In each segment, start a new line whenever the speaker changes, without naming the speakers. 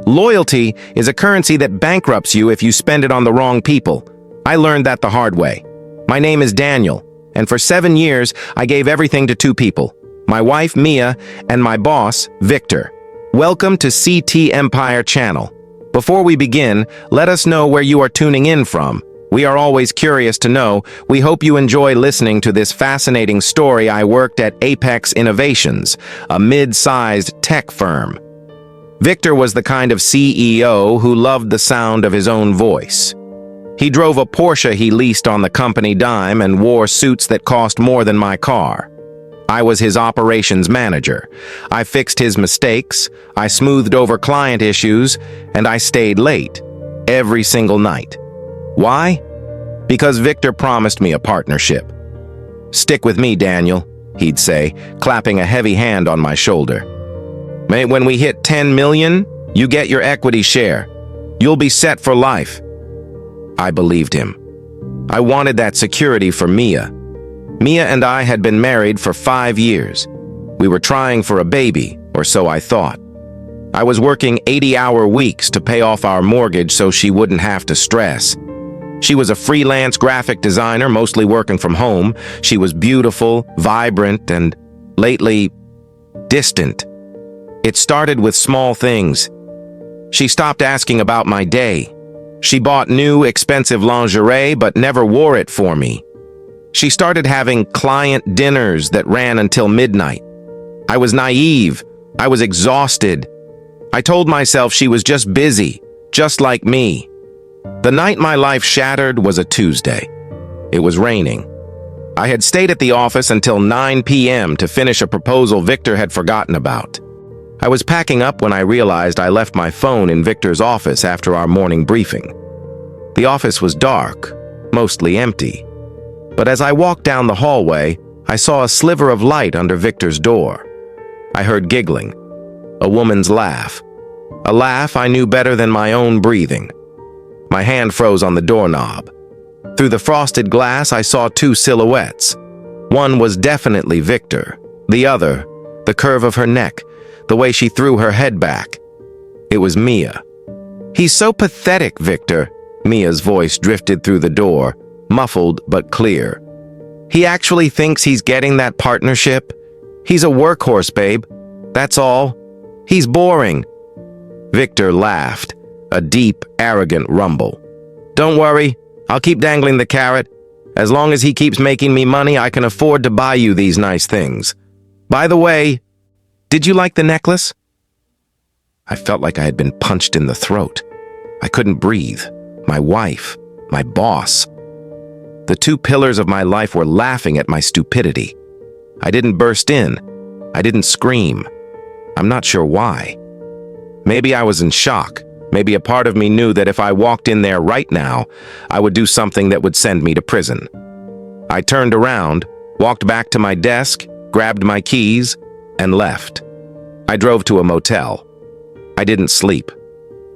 Loyalty is a currency that bankrupts you if you spend it on the wrong people. I learned that the hard way. My name is Daniel, and for 7 years, I gave everything to 2 people. My wife, Mia, and my boss, Victor. Welcome to CT Empire Channel. Before we begin, let us know where you are tuning in from. We are always curious to know. We hope you enjoy listening to this fascinating story. I worked at Apex Innovations, a mid-sized tech firm. Victor was the kind of CEO who loved the sound of his own voice. He drove a Porsche he leased on the company dime and wore suits that cost more than my car. I was his operations manager. I fixed his mistakes, I smoothed over client issues, and I stayed late, every single night. Why? Because Victor promised me a partnership. "Stick with me, Daniel," he'd say, clapping a heavy hand on my shoulder. "When we hit 10 million, you get your equity share. You'll be set for life." I believed him. I wanted that security for Mia. Mia and I had been married for 5 years. We were trying for a baby, or so I thought. I was working 80-hour weeks to pay off our mortgage so she wouldn't have to stress. She was a freelance graphic designer, mostly working from home. She was beautiful, vibrant, and lately, distant. It started with small things. She stopped asking about my day. She bought new, expensive lingerie but never wore it for me. She started having client dinners that ran until midnight. I was naive. I was exhausted. I told myself she was just busy, just like me. The night my life shattered was a Tuesday. It was raining. I had stayed at the office until 9 p.m. to finish a proposal Victor had forgotten about. I was packing up when I realized I left my phone in Victor's office after our morning briefing. The office was dark, mostly empty. But as I walked down the hallway, I saw a sliver of light under Victor's door. I heard giggling, a woman's laugh, a laugh I knew better than my own breathing. My hand froze on the doorknob. Through the frosted glass, I saw 2 silhouettes. One was definitely Victor. The other, the curve of her neck, the way she threw her head back. It was Mia. "He's so pathetic, Victor." Mia's voice drifted through the door, muffled but clear. "He actually thinks he's getting that partnership? He's a workhorse, babe. That's all. He's boring." Victor laughed, a deep, arrogant rumble. "Don't worry, I'll keep dangling the carrot. As long as he keeps making me money, I can afford to buy you these nice things. By the way, did you like the necklace?" I felt like I had been punched in the throat. I couldn't breathe. My wife, my boss. The 2 pillars of my life were laughing at my stupidity. I didn't burst in. I didn't scream. I'm not sure why. Maybe I was in shock. Maybe a part of me knew that if I walked in there right now, I would do something that would send me to prison. I turned around, walked back to my desk, grabbed my keys, and left. I drove to a motel. I didn't sleep.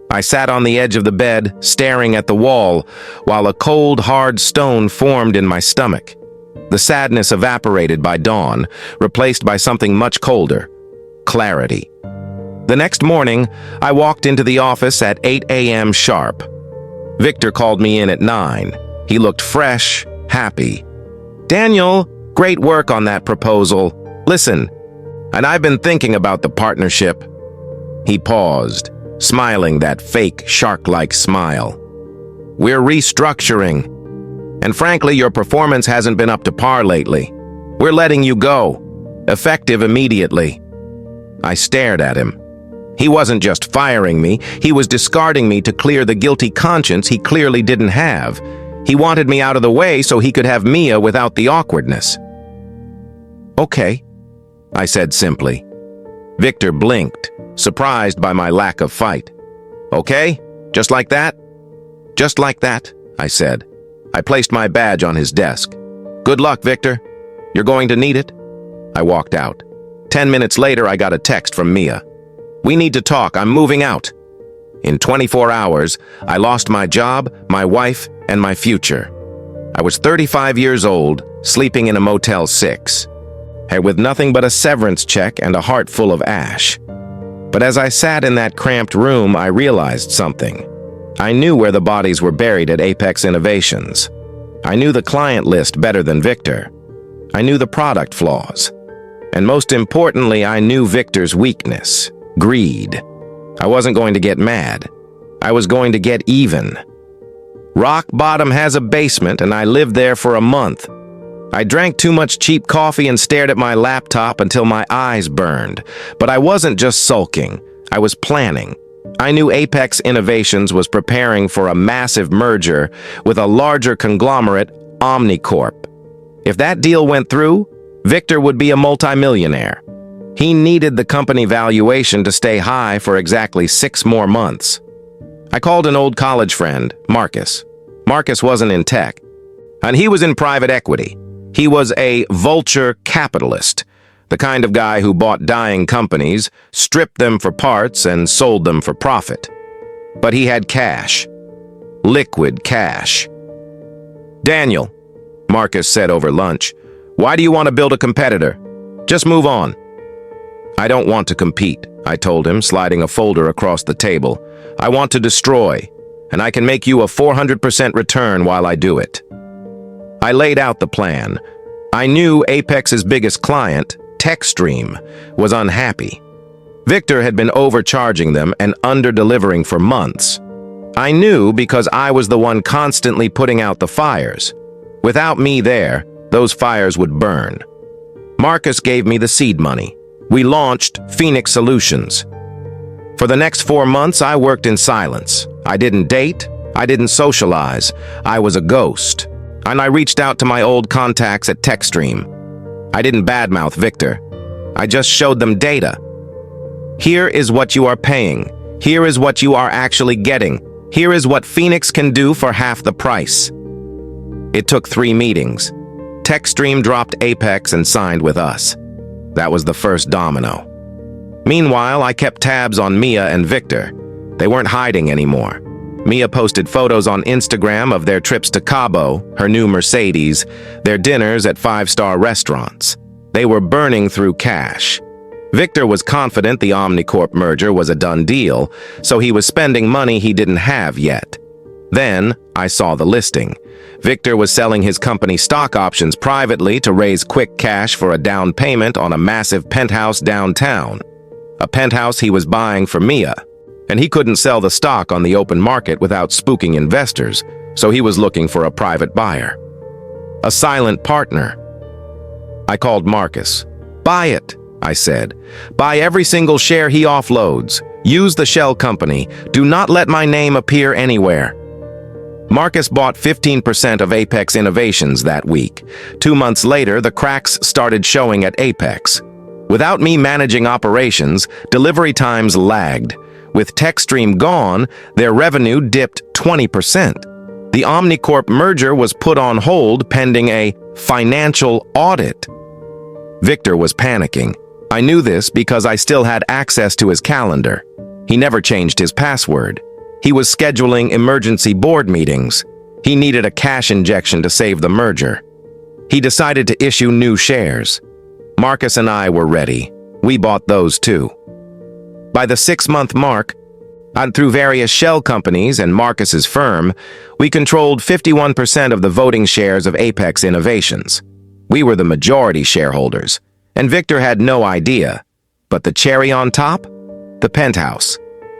I sat on the edge of the bed, staring at the wall, while a cold, hard stone formed in my stomach. The sadness evaporated by dawn, replaced by something much colder: clarity. The next morning, I walked into the office at 8 a.m. sharp. Victor called me in at 9. He looked fresh, happy. "Daniel, great work on that proposal. Listen, and I've been thinking about the partnership." He paused, smiling that fake, shark-like smile. "We're restructuring. And frankly, your performance hasn't been up to par lately. We're letting you go, effective immediately." I stared at him. He wasn't just firing me, he was discarding me to clear the guilty conscience he clearly didn't have. He wanted me out of the way so he could have Mia without the awkwardness. "Okay," I said simply. Victor blinked, surprised by my lack of fight. "Okay? Just like that?" "Just like that," I said. I placed my badge on his desk. "Good luck, Victor. You're going to need it." I walked out. 10 minutes later, I got a text from Mia. "We need to talk. I'm moving out." In 24 hours, I lost my job, my wife, and my future. I was 35 years old, sleeping in a Motel 6, and with nothing but a severance check and a heart full of ash. But as I sat in that cramped room, I realized something. I knew where the bodies were buried at Apex Innovations. I knew the client list better than Victor. I knew the product flaws. And most importantly, I knew Victor's weakness, greed. I wasn't going to get mad. I was going to get even. Rock Bottom has a basement, and I lived there for a month. I drank too much cheap coffee and stared at my laptop until my eyes burned. But I wasn't just sulking. I was planning. I knew Apex Innovations was preparing for a massive merger with a larger conglomerate, Omnicorp. If that deal went through, Victor would be a multimillionaire. He needed the company valuation to stay high for exactly 6 more months. I called an old college friend, Marcus. Marcus wasn't in tech, and he was in private equity. He was a vulture capitalist, the kind of guy who bought dying companies, stripped them for parts, and sold them for profit. But he had cash. Liquid cash. "Daniel," Marcus said over lunch, "why do you want to build a competitor? Just move on." "I don't want to compete," I told him, sliding a folder across the table. "I want to destroy, and I can make you a 400% return while I do it." I laid out the plan. I knew Apex's biggest client, TechStream, was unhappy. Victor had been overcharging them and under-delivering for months. I knew because I was the one constantly putting out the fires. Without me there, those fires would burn. Marcus gave me the seed money. We launched Phoenix Solutions. For the next 4 months, I worked in silence. I didn't date. I didn't socialize. I was a ghost. And I reached out to my old contacts at TechStream. I didn't badmouth Victor. I just showed them data. Here is what you are paying. Here is what you are actually getting. Here is what Phoenix can do for half the price. It took 3 meetings. TechStream dropped Apex and signed with us. That was the first domino. Meanwhile, I kept tabs on Mia and Victor. They weren't hiding anymore. Mia posted photos on Instagram of their trips to Cabo, her new Mercedes, their dinners at 5-star restaurants. They were burning through cash. Victor was confident the Omnicorp merger was a done deal, so he was spending money he didn't have yet. Then, I saw the listing. Victor was selling his company stock options privately to raise quick cash for a down payment on a massive penthouse downtown. A penthouse he was buying for Mia. And he couldn't sell the stock on the open market without spooking investors, so he was looking for a private buyer. A silent partner. I called Marcus. "Buy it," I said. "Buy every single share he offloads. Use the shell company. Do not let my name appear anywhere." Marcus bought 15% of Apex Innovations that week. 2 months later, the cracks started showing at Apex. Without me managing operations, delivery times lagged. With TechStream gone, their revenue dipped 20%. The Omnicorp merger was put on hold pending a financial audit. Victor was panicking. I knew this because I still had access to his calendar. He never changed his password. He was scheduling emergency board meetings. He needed a cash injection to save the merger. He decided to issue new shares. Marcus and I were ready. We bought those too. By the 6-month mark, and through various shell companies and Marcus's firm, we controlled 51% of the voting shares of Apex Innovations. We were the majority shareholders, and Victor had no idea. But the cherry on top? The penthouse.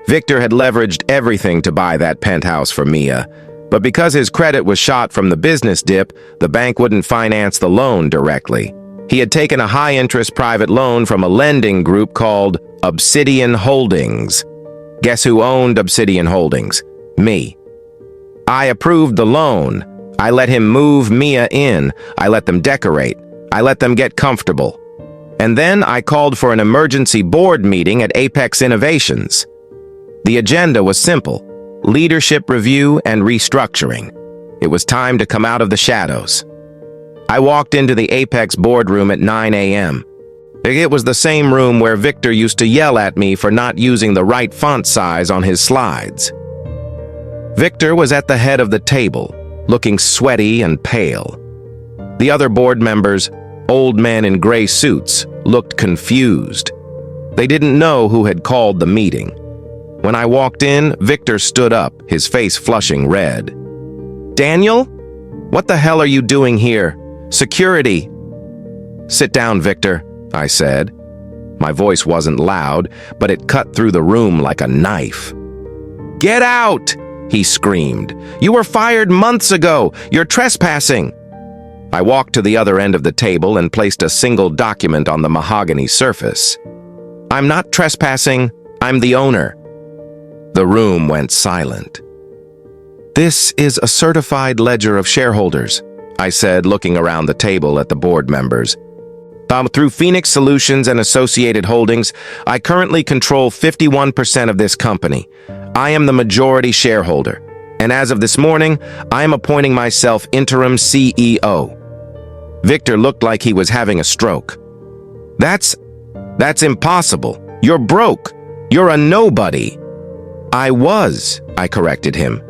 Victor had leveraged everything to buy that penthouse for Mia, but because his credit was shot from the business dip, the bank wouldn't finance the loan directly. He had taken a high-interest private loan from a lending group called Obsidian Holdings. Guess who owned Obsidian Holdings? Me. I approved the loan. I let him move Mia in. I let them decorate. I let them get comfortable. And then I called for an emergency board meeting at Apex Innovations. The agenda was simple: leadership review and restructuring. It was time to come out of the shadows. I walked into the Apex boardroom at 9 a.m. It was the same room where Victor used to yell at me for not using the right font size on his slides. Victor was at the head of the table, looking sweaty and pale. The other board members, old men in gray suits, looked confused. They didn't know who had called the meeting. When I walked in, Victor stood up, his face flushing red. "Daniel? What the hell are you doing here? Security!" "Sit down, Victor," I said. My voice wasn't loud, but it cut through the room like a knife. "Get out!" he screamed. "You were fired months ago. You're trespassing." I walked to the other end of the table and placed a single document on the mahogany surface. "I'm not trespassing. I'm the owner." The room went silent. "This is a certified ledger of shareholders," I said, looking around the table at the board members. "Through Phoenix Solutions and Associated Holdings, I currently control 51% of this company. I am the majority shareholder, and as of this morning, I am appointing myself interim CEO." Victor looked like he was having a stroke. That's impossible. You're broke. You're a nobody." I corrected him.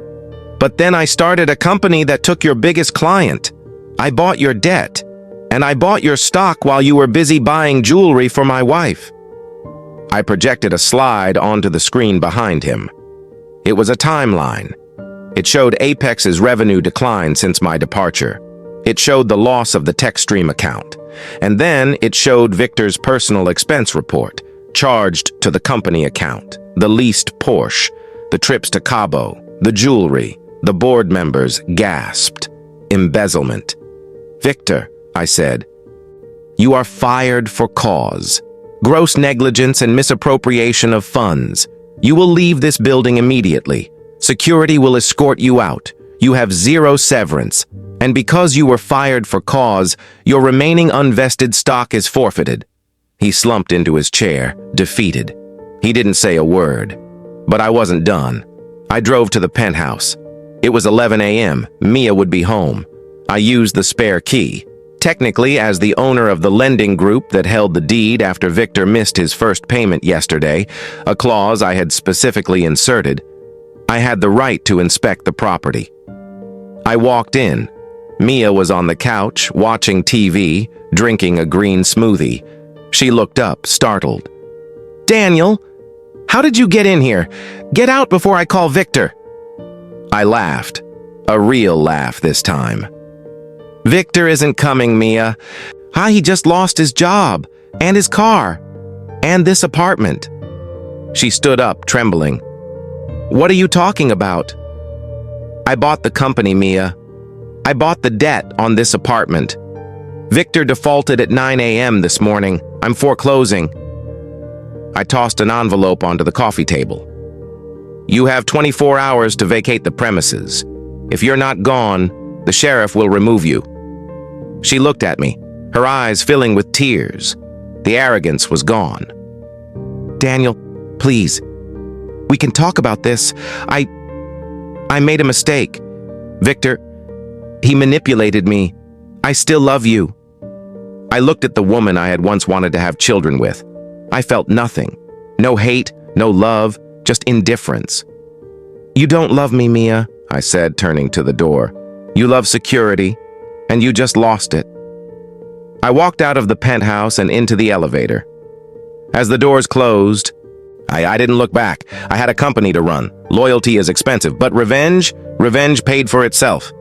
"But then I started a company that took your biggest client. I bought your debt, and I bought your stock while you were busy buying jewelry for my wife." I projected a slide onto the screen behind him. It was a timeline. It showed Apex's revenue decline since my departure. It showed the loss of the TechStream account. And then it showed Victor's personal expense report, charged to the company account, the leased Porsche, the trips to Cabo, the jewelry. The board members gasped. Embezzlement. "Victor," I said, "you are fired for cause. Gross negligence and misappropriation of funds. You will leave this building immediately. Security will escort you out. You have zero severance. And because you were fired for cause, your remaining unvested stock is forfeited." He slumped into his chair, defeated. He didn't say a word. But I wasn't done. I drove to the penthouse. It was 11 a.m. Mia would be home. I used the spare key. Technically, as the owner of the lending group that held the deed after Victor missed his first payment yesterday, a clause I had specifically inserted, I had the right to inspect the property. I walked in. Mia was on the couch, watching TV, drinking a green smoothie. She looked up, startled. "Daniel, how did you get in here? Get out before I call Victor." I laughed. A real laugh this time. "Victor isn't coming, Mia. He just lost his job, and his car, and this apartment." She stood up, trembling. "What are you talking about?" "I bought the company, Mia. I bought the debt on this apartment. Victor defaulted at 9 a.m. this morning. I'm foreclosing." I tossed an envelope onto the coffee table. "You have 24 hours to vacate the premises. If you're not gone, the sheriff will remove you." She looked at me, her eyes filling with tears. The arrogance was gone. "Daniel, please. We can talk about this. I made a mistake. Victor, he manipulated me. I still love you." I looked at the woman I had once wanted to have children with. I felt nothing. No hate, no love, just indifference. "You don't love me, Mia," I said, turning to the door. "You love security, and you just lost it." I walked out of the penthouse and into the elevator. As the doors closed, I didn't look back. I had a company to run. Loyalty is expensive, but revenge paid for itself.